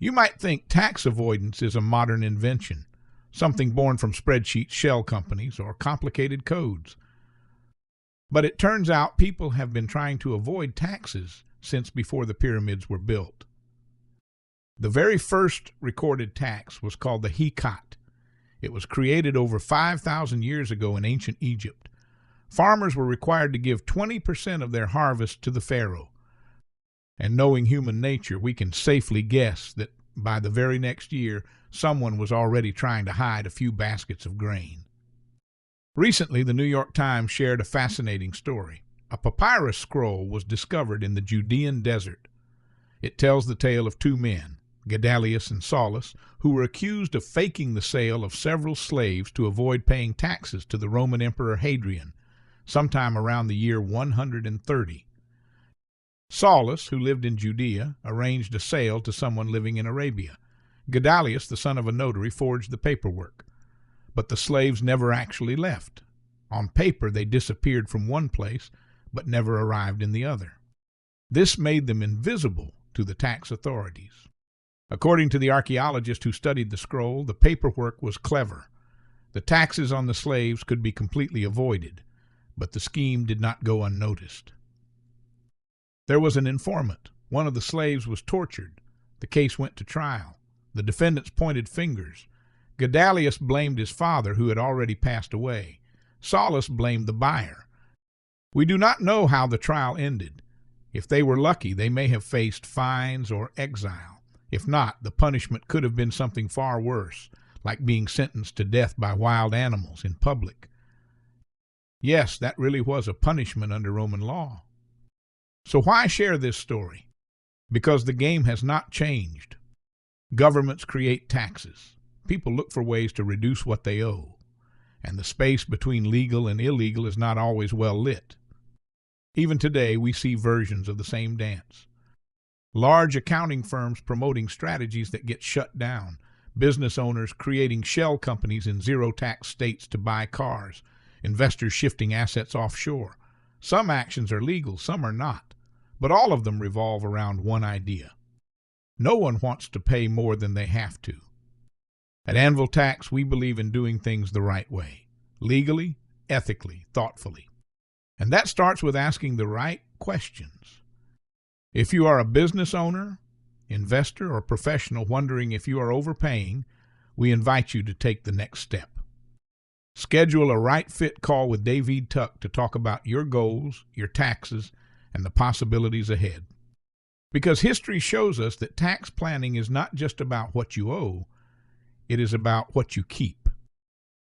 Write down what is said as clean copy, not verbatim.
You might think tax avoidance is a modern invention, something born from spreadsheet shell companies or complicated codes. But it turns out people have been trying to avoid taxes since before the pyramids were built. The very first recorded tax was called the hikat. It was created over 5,000 years ago in ancient Egypt. Farmers were required to give 20% of their harvest to the pharaoh. And knowing human nature, we can safely guess that by the very next year, someone was already trying to hide a few baskets of grain. Recently, the New York Times shared a fascinating story. A papyrus scroll was discovered in the Judean desert. It tells the tale of two men, Gedalius and Saulus, who were accused of faking the sale of several slaves to avoid paying taxes to the Roman Emperor Hadrian, sometime around the year 130. Saulus, who lived in Judea, arranged a sale to someone living in Arabia. Gedalius, the son of a notary, forged the paperwork. But the slaves never actually left. On paper, they disappeared from one place, but never arrived in the other. This made them invisible to the tax authorities. According to the archaeologist who studied the scroll, the paperwork was clever. The taxes on the slaves could be completely avoided, but the scheme did not go unnoticed. There was an informant. One of the slaves was tortured. The case went to trial. The defendants pointed fingers. Gedalius blamed his father, who had already passed away. Saulus blamed the buyer. We do not know how the trial ended. If they were lucky, they may have faced fines or exile. If not, the punishment could have been something far worse, like being sentenced to death by wild animals in public. Yes, that really was a punishment under Roman law. So why share this story? Because the game has not changed. Governments create taxes. People look for ways to reduce what they owe. And the space between legal and illegal is not always well lit. Even today, we see versions of the same dance. Large accounting firms promoting strategies that get shut down. Business owners creating shell companies in zero-tax states to buy cars. Investors shifting assets offshore. Some actions are legal, some are not. But all of them revolve around one idea. No one wants to pay more than they have to. At Anvil Tax, we believe in doing things the right way, legally, ethically, thoughtfully. And that starts with asking the right questions. If you are a business owner, investor, or professional wondering if you are overpaying, we invite you to take the next step. Schedule a right fit call with David Tuck to talk about your goals, your taxes, and the possibilities ahead. Because history shows us that tax planning is not just about what you owe, it is about what you keep.